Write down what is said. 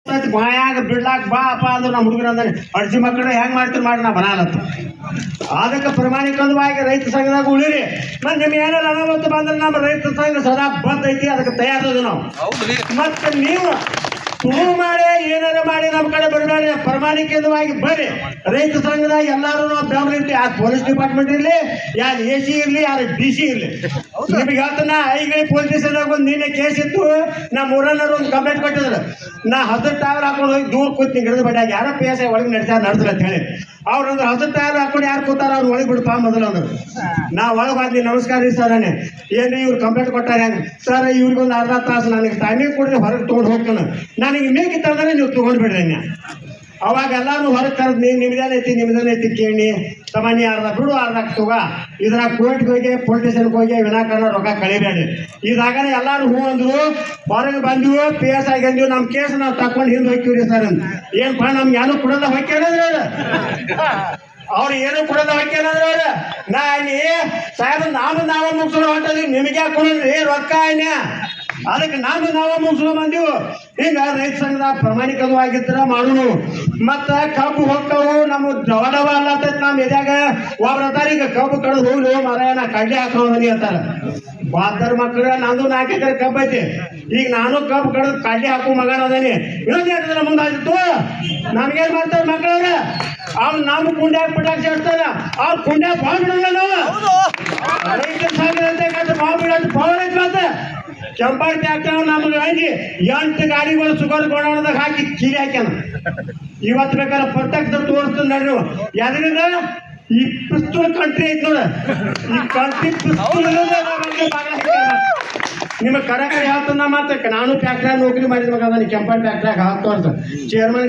ಬಾಯಾಗ ಬಿಡ್ಲಾಕ್ ಬಾ ಅಪ್ಪ ಅಂದ್ರೆ ನಮ್ಮ ಹುಡುಗರು ಅಂದ್ರೆ ಅರ್ಜಿ ಮಕ್ಕಳು ಹೆಂಗ್ ಮಾಡ್ತೀರಿ ಮಾಡಿ ನಾ ಬನಾಲತ್ತ. ಅದಕ್ಕೆ ಪ್ರಾಮಾಣಿಕವಾಗಿ ರೈತ ಸಂಘದಾಗ ಉಳಿರಿ. ಮತ್ತೆ ನಿಮ್ಗೆ ಏನಾರ ಅನಾಹುತ ಬಂದ್ರೆ ನಮ್ಮ ರೈತ ಸಂಘ ಸದಾ ಬಂದ್ ಐತಿ, ಅದಕ್ಕೆ ತಯಾರದ ನಾವು. ಮತ್ತೆ ನೀವು ತುಳು ಮಾಡಿ ಏನಾರ ಮಾಡಿ ನಮ್ಮ ಕಡೆ ಬರಬೇಡಿ, ಪ್ರಾಮಾಣಿಕವಾಗಿ ಬರ್ರಿ. ರೈತ ಸಂಘದಾಗ ಎಲ್ಲಾರು ನಾವು ಬೆಂಬಲ ಇರ್ತೀವಿ. ಯಾರು ಪೊಲೀಸ್ ಡಿಪಾರ್ಟ್ಮೆಂಟ್ ಇರಲಿ, ಯಾರು AC ಇರಲಿ, ಯಾರು DC ಇರಲಿ. ನಿಮಗೆ ಹೇಳ್ತಾನ ಐಗಳಿ ಪೊಲೀಸ್ ಸ್ಟೇಷನ್ದಾಗ ಒಂದು ನಿನ್ನೆ ಕೇಸ್ ಇತ್ತು. ನಾ ಮೂರನ್ನರು ಒಂದು ಕಂಪ್ಲೇಂಟ್ ಕೊಟ್ಟಿದ್ರು. ನಾ 10 ಟೈರ್ ಹಾಕೊಂಡು ಹೋಗಿ ದೂರ ಕೂತೀನಿ ಗಿಡದ ಬಡ್ಯಾಗ. ಯಾರ PSI ಒಳಗೆ ನಡೆದ್ರು ಅಂತ ಹೇಳಿ ಅವ್ರೊಂದು 10 ಟೈರ್ ಹಾಕೊಂಡು ಯಾರು ಕೂತಾರ ಅವ್ರು ಒಳಗೆ ಬಿಡಪ್ಪ ಮೊದಲು ಅಂದ್ರು. ನಾ ಒಳಗೆ ಬಂದು ನಮಸ್ಕಾರ ರೀ ಸರ್ ಅನೇ ಏನು ಇವ್ರು ಕಂಪ್ಲೇಂಟ್ ಕೊಟ್ಟಾರ ಹೆಂಗೆ ಸರ್, ಇವ್ರಿಗೊಂದು ಅರ್ಧ ತಾಸು ನನಗೆ ಟೈಮಿಂಗ್ ಕೊಡ್ರಿ, ಹೊರಗೆ ತೊಗೊಂಡು ಹೋಗ್ತಾನೆ. ನನಗೆ ಮೇಕಿತ್ತಂದ್ರೆ ನೀವು ತೊಗೊಂಡು ಬಿಡ್ರಿ. ಅವಾಗ ಎಲ್ಲಾನು ಹೊರಗೆ ಕರೆದು ನಿಮ್ದೇನೈತಿ ಕೇಳಿ ಸಾಮಾನ್ಯ ಅರ್ಧ ಬಿಡು, ಅರ್ಧ ತಗೋ. ಇದ್ರಾಗ ಕೋರ್ಟ್ಗೆ ಹೋಗಿ ಪೊಲೀಸ್ ಸ್ಟೇಷನ್ಗೆ ಹೋಗಿ ವಿನಾಕಾರಣ ರೊಕ್ಕ ಕಳಿಬೇಡಿ. ಇದಾಗನೇ ಎಲ್ಲಾರು ಹೂ ಅಂದ್ರು. ಹೊರಗೆ ಬಂದಿವು, PSI ಆಗಿದ್ವಿ, ನಮ್ಮ ಕೇಸ್ ನಾವು ತಕೊಂಡು ಹಿಂದೆ ಹೋಗ್ತೀವ್ರಿ ಸರ್ ಅಂತ. ಏನಪ್ಪ ನಮ್ಗೆ ಏನೂ ಕೊಡೋದ ಹೊಕ್ಕೇನಂದ್ರೆ ಅವ್ರು ಏನು ಕೊಡೋದ ಹೊಕ್ಕೇನಂದ್ರೆ ನಾ ಅಲ್ಲಿ ಸಾಹೇಬ್ ನಾವು ಮುಗಿಸ್ಕೊಂಡು ಹೊಂಟದ್ವಿ, ನಿಮಗೆ ಯಾಕೆ ಕೊಡೋದ್ರಿ ರೊಕ್ಕ ಅನ್ಯ? ಅದಕ್ಕೆ ನಾವು ಮುಗಿಸ್ಕೊಂಡು ಬಂದೀವು. ಈಗ ರೈತ ಸಂಘದ ಪ್ರಾಮಾಣಿಕವಾಗಿದ್ರ ಮಾಡೋನು. ಮತ್ತು ಕಬ್ಬು ಹೋಗ್ತಾವು ನಮ್ಮ ಜವಡವ ಅಲ್ಲತೈತಿ. ನಮ್ಮ ಎದ್ಯಾಗ ಒಬ್ರು ಅದಾರ ಈಗ ಕಬ್ಬು ಕಳೆದು ಹೋಗ್ಲು ಮರ ಕಡ್ಲೆ ಹಾಕೋದನಿ ಅಂತಾರ. ಬಾದರ್ ಮಕ್ಕಳ ನಂದು 4 ಎಕರೆ ಕಬ್ಬು ಐತಿ. ಈಗ ನಾನು ಕಬ್ಬು ಕಳೆದು ಕಡ್ಲೆ ಹಾಕೋ ಮಗನ ಅದನಿ. ಇನ್ನೊಂದು 2 ದಿನ ಮುಂದಾಗಿತ್ತು ನಮ್ಗೇನ್ ಮಾಡ್ತಾರೆ ಮಕ್ಕಳವ್ರ, ಅವ್ನು ನಮ್ಮ ಕುಂಡ್ಯಾಗ ಪಟಾಕ್ ಸೇರ್ತಾರ, ಅವ್ರ ಕುಂಡ್ಯಾಗ ಬಾವು ಬಿಡಲ್ಲ. ನಾವು ರೈತ ಸಂಘ ಅಂತ ಬಾವು ಬಿಡೋದು ಪವರ್ ಐತಿ. ಮತ್ತೆ ಕೆಂಪಾಡಿ ಟ್ಯಾಕ್ಟರ್ ನಮ್ಗೆ ಹಂಗಿ 8 ಗಾಡಿಗಳು ಸುಗರ್ ಗೋಡೌನದಾಗ ಹಾಕಿ ಕೀಲಿ ಹಾಕ್ಯಾನ. ಇವತ್ತು ಬೇಕಾದ್ರೆ ಪ್ರತ್ಯಕ್ಷ ತೋರಿಸ್ತು ನಡ್ರಿ. ಯಾವ್ದ್ರಿಂದ ಈ ಪಿಸ್ತೂಲ್ ಕಂಟ್ರಿ ಐತಿ ನೋಡ, ಈ ಕಂಟ್ರಿ ಪಿಸ್ತೂಲ್ ನಿಮಗೆ ಕರೆ ಹೇಳ್ತಾನ. ಮತ್ತೆ ನಾನು ಟ್ಯಾಕ್ಟ್ರಾಗ ನೌಕರಿ ಮಾಡಿದ ಮಗ, ಕೆಂಪಾಡಿ ಟ್ಯಾಕ್ಟ್ರಾಗ 10 ವರ್ಷ ಚೇರ್ಮನ್